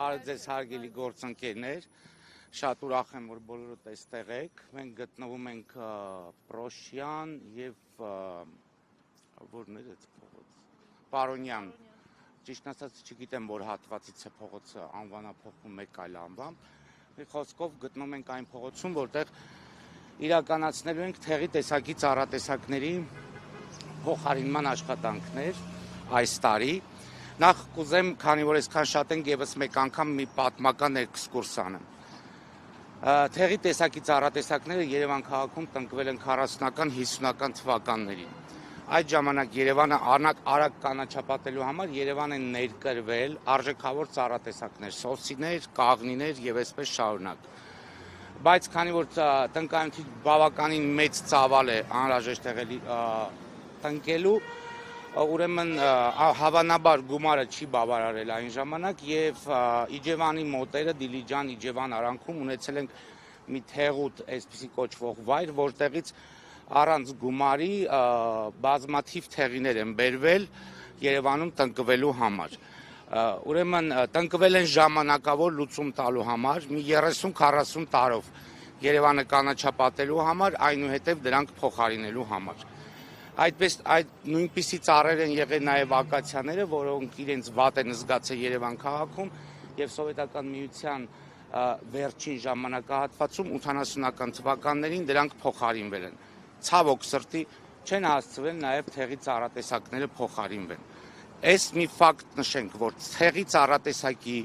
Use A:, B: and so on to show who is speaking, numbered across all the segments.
A: Արդ ձեզ հարգելի գործընկերներ, շատ ուրախ եմ, որ բոլորդ այստեղ եք։ Մենք գտնվում ենք Պրոշյան եւ որն էր այդ փողոց։ Պարոնյան։ Ճիշտ ասած չգիտեմ, որ հատվածից է փողոցը անվանափոխվում մեկ այլ անվամբ։ Մի խոսքով գտնվում ենք այն փողոցում, որտեղ իրականացնելու ենք թերի տեսակի ծառատեսակների փոխարինման աշխատանքներ այս տարի։ Նախ կուզեմ, քանի որ այսքան շատ ենք, եւս մեկ անգամ մի պատմական էքսկուրս անեմ։ Թերի տեսակի ծառատեսակները Երևան քաղաքում տնկվել են 40-ական, 50-ական թվականներին։ Այդ ժամանակ Երևանը արագ կանաչապատելու համար Երևան են ներկրվել արժեքավոր ծառատեսակներ, սոսիներ, կաղնիներ եւ այսպես շարունակ։ Բայց քանի որ տնկայունքի բավականին մեծ ծավալ է անհրաժեշտ եղել տնկելու, ուրեմն հավանաբար գումարը չի բավարարել այն ժամանակ եւ Իջևանի մոտերը Դիլիջան Իջևան արանքում ունեցել ենք մի թեղուտ այսպիսի կոչվող վայր, որտեղից առանց գումարի բազմաթիվ թեղիներ են բերվել Երևանում տնկվելու համար։ Ուրեմն տնկվել են ժամանակավոր լուծում տալու համար մի 30-40 տարով Երևանը կանաչապատելու համար, այնուհետև դրանք փոխարինելու համար։ Այդպես նույնպիսի ծառեր են եղել նաև ակացիաները, որոնք իրենց վատ են զգացել Երևան քաղաքում եւ Սովետական միության վերջին ժամանակահատվածում 80-ական թվականներին դրանք փոխարինվել են։ Ցավոք սրտի չեն հասցվել նաև թերի ծառատեսակները փոխարինվեն։ Այս մի ֆակտ նշենք, որ թերի ծառատեսակի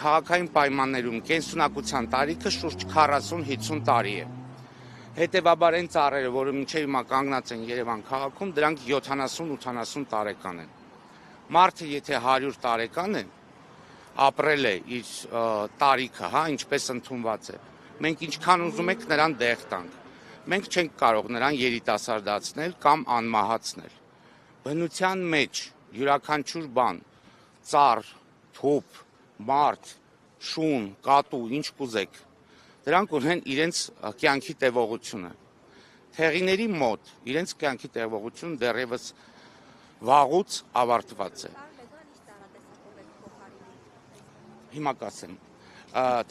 A: քաղաքային պայմաններում կենսունակության տարիքը շուրջ 40-50 տարի է։ Հետևաբար այն ծառերը, որը մինչև հիմա կանգնած են Երևան քաղաքում, դրանք 70-80 տարեկան են։ Մարդը եթե 100 տարեկան է, ապրել է իր տարիքը, ինչպես ընդունված է, մենք ինչքան ուզում ենք նրան դեղ տանք։ Մենք չենք կարող նրան երիտասարդացնել կամ անմահացնել։ Բնության մեջ յուրաքանչյուր բան, ծառ, թուփ, մարդ, շուն, կատու, ինչ կուզեք, դրանք ունեն իրենց կյանքի տևողությունը։ Թեղիների մոտ իրենց կյանքի տևողությունը դեռևս վաղուց ավարտված է։ Հիմա կասեմ,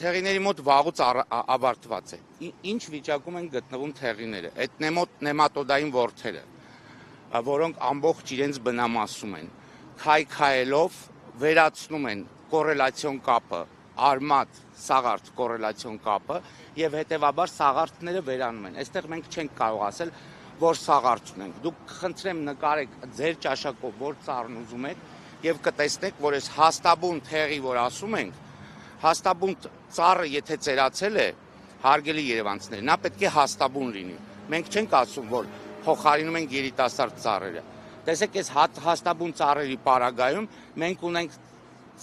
A: թեղիների մոտ վաղուց ավարտված է։ Ինչ վիճակում են գտնվում թեղիները։ Այդ նեմատոդային ворթերը, որոնք ամբողջ իրենց բնամասում են, քայքայելով վերացնում են կոռելացիոն կապը, արմատ սաղարթ կոռելացիոն կապը եւ հետեւաբար սաղարթները վերանում են։ Այստեղ մենք չենք կարող ասել, որ սաղարթ ունենք։ Դուք խնդրեմ նկարեք ձեր ճաշակով, որ ծառն ուզում եք եւ կտեսնեք, որ այս հաստաբուն թեղի, որ ասում ենք, հաստաբուն ծառը եթե ծերացել է, հարգելի երևանցիներ, նա պետք է հաստաբուն լինի։ Մենք չենք ասում, որ փոխարինում ենք երիտասարդ ծառերը։ Տեսեք, այս հաստաբուն ծառերի պարագայում մենք ունենք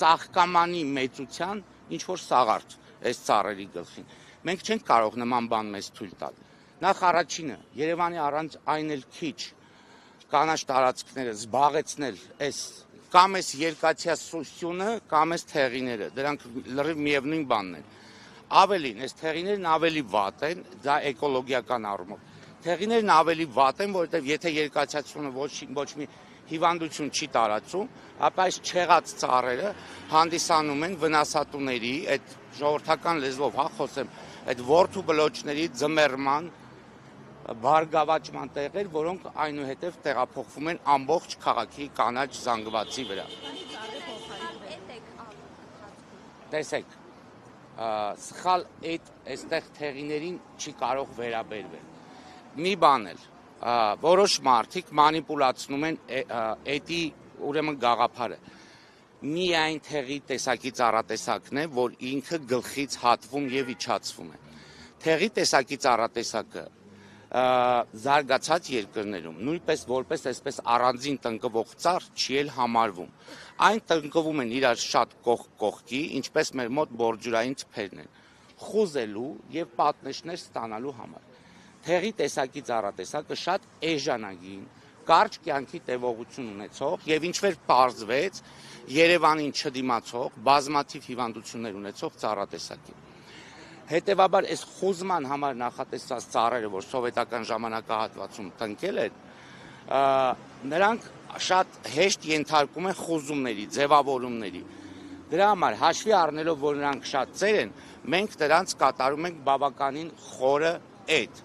A: ծաղկամանի մեծության ինչ որ սաղարթ այս ծառերի գլխին։ Մենք չենք կարող նման բան մեզ թույլ տալ։ Նախ առաջինը, Երևանի առանց այն էլ քիչ կանաչ տարածքները զբաղեցնել այս կամ այս երկաթյա սությունը, կամ այս թեղիները, դրանք լրիվ միևնույն բանն են։ Ավելին, այս թեղիներն ավելի վատ են, դա էկոլոգիական առումով։ Թեղիներն ավելի վատ են, որովհետև եթե երկաթյացությունը ոչ մի հիվանդություն չի տարածում, ապա այս չեղած ծառերը հանդիսանում են վնասատուների, այդ ժողովրդական լեզվով խոսեմ, այդ որդու բլոճների ձմեռման, բարգավաճման տեղեր, որոնք այնուհետև տեղափոխվում են ամբողջ քաղաքի կանաչ զանգվածի վրա։ Տեսեք, սխալ այստեղ թեղիներին չի կարող վերաբերվել։ Մի բան էլ, որոշ մարդիկ մանիպուլացնում են էդի ուրեմն գաղափարը։ Միայն թեղի տեսակի ծառատեսակն է, որ ինքը գլխից հատվում եւ իջացվում է։ Թեղի տեսակի ծառատեսակը զարգացած երկրներում նույնպես որպես այսպես առանձին տնկվող ծառ չի էլ համարվում։ Այն տնկվում են իրար շատ կողքի, ինչպես մեր մոտ բորջուրային թփերն են, խուզելու եւ պատնեշներ ստանալու համար։ Թեղի տեսակի ծառատեսակը շատ էժանագին, կարճ կյանքի տևողություն ունեցող եւ ինչվեր պարզվեց Երևանին չդիմացող բազմաթիվ հիվանդություններ ունեցող ծառատեսակի։ Հետևաբար այս խուզման համար նախատեսած ծառերը, որ սովետական ժամանակահատվածում տնկել են, նրանք շատ հեշտ ենթարկում են խուզումների, ձևավորումների։ Դրա համար հաշվի առնելով, որ նրանք շատ ծեր են, մենք դրանց կատարում ենք բավականին խորը էդ։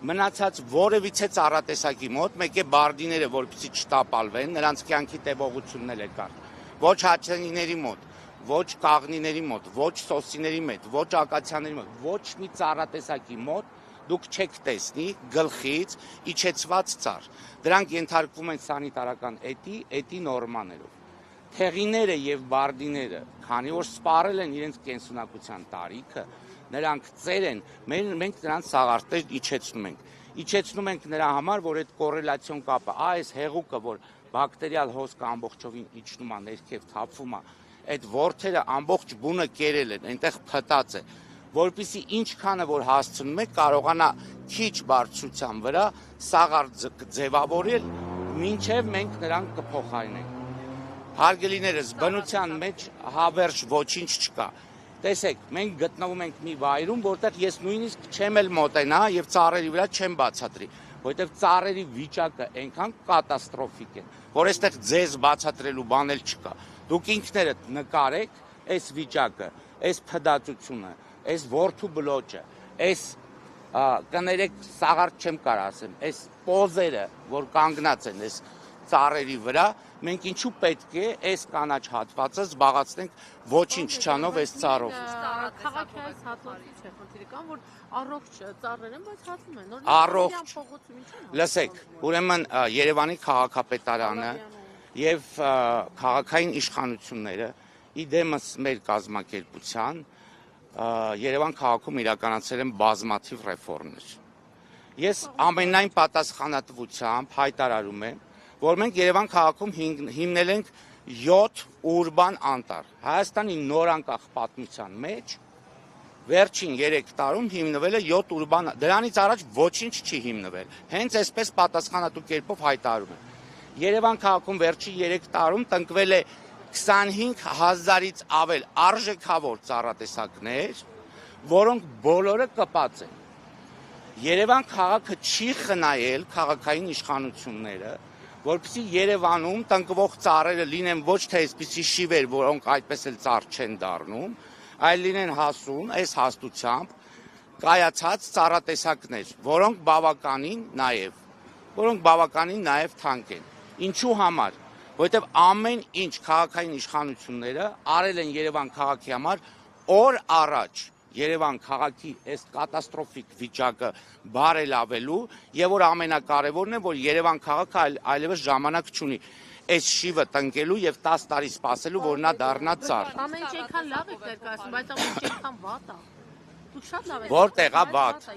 A: Մնացած որևիցե ծառատեսակի մոտ, մեկ է բարդիները, որպեսզի չտապալվեն, նրանց կյանքի տևողությունն էլ կար։ Ոչ հաճենիների մոտ, ոչ կաղնիների մոտ, ոչ սոսիների մոտ, ոչ ակացիաների մոտ, ոչ մի ծառատեսակի մոտ դուք չեք տեսնի գլխից իջեցված ծառ։ Դրանք ենթարկվում են սանիտարական էտի նորմաներով։ Թեղիները եւ բարդիները, քանի որ սպառել են իրենց կենսունակության տարիքը, նրանք ծեր են, մենք նրանց սաղարտեր իջեցնում ենք։ Իջեցնում ենք նրա համար, որ այդ կոռելացիոն կապը, այս հեղուկը, որ բակտերիալ հոսքը ամբողջովին իջնում է, ներքև թափվում է, այդ ворթերը ամբողջ բունը կերել են, այնտեղ փտած է, որպեսզի ինչքանը որ հասցնում է կարողանա քիչ բարձրության վրա սաղարտ ձևավորել, մինչև մենք նրան կփոխարինենք։ Հարգելիներս, բնության մեջ հավերժ ոչինչ չկա։ Տեսեք, մենք գտնվում ենք մի վայրում, որտեղ ես նույնիսկ չեմ էլ մոտենա եւ ծառերի վրա չեմ բացատրի, որտեղ ծառերի վիճակը այնքան կատաստրոֆիկ է, որ այստեղ ձեզ բացատրելու բան էլ չկա։ Դուք ինքներդ նկարեք այս վիճակը, այս փդացությունը, այս ворթու բլոճը, այս կներեք սաղարտ չեմ կարող ասեմ, այս պոզերը, որ կանգնած են այս ծառերի վրա, մենք ինչու պետք է այս կանաչ հատվածը զբաղացնենք ոչինչ չանով այս ծառով։
B: Քաղաքի այս հատվածի չէ, խնդիրը կան, որ առողջ ծառեր են, բայց հատվում են։
A: Առողջ։ Լսեք, ուրեմն Երևանի քաղաքապետարանը եւ քաղաքային իշխանությունները իդեմս մեր կազմակերպության Երևան քաղաքում իրականացել են բազմաթիվ ռեֆորմներ։ Ես ամենայն պատասխանատվությամբ հայտարարում եմ, որ մենք Երևան քաղաքում հիմնել ենք 7 ուրբան անտառ։ Հայաստանի նորանկախ պատմության մեջ վերջին 3 տարում հիմնվել է 7 ուրբան, դրանից առաջ ոչինչ չի հիմնվել։ Հենց այսպես պատասխանատու կերպով հայտարարում եմ։ Երևան քաղաքում վերջին 3 տարում տնկվել է 25,000-ից ավել արժեքավոր ծառատեսակներ, որոնք բոլորը կպած են։ Երևան քաղաքը չի խնայել քաղաքային իշխանությունները, որպեսզի Երևանում տնկվող ծառերը լինեն ոչ թե այսպիսի շիվեր, որոնք այդպես էլ ծառ չեն դառնում, այլ լինեն հասուն, այս հաստությամբ կայացած ծառատեսակներ, որոնք բավականին նաև թանկ են։ Ինչու համար, որովհետև ամեն ինչ քաղաքային իշխանությունները արել են Երևան քաղաքի համար օր առաջ Երևան քաղաքի այս կատաստրոֆիկ վիճակը բարելավելու եւ որ ամենակարևորն է, որ Երևան քաղաքը այլևս ժամանակ չունի այս շիվը տնկելու եւ 10 տարի սպասելու, որ նա դառնա ծառ։
B: Ամեն ինչ այնքան լավ է ներկայացնում, բայց ամեն ինչ այնքան վատ է։ Դուք շատ լավ եք։
A: Որտեղ է վատ։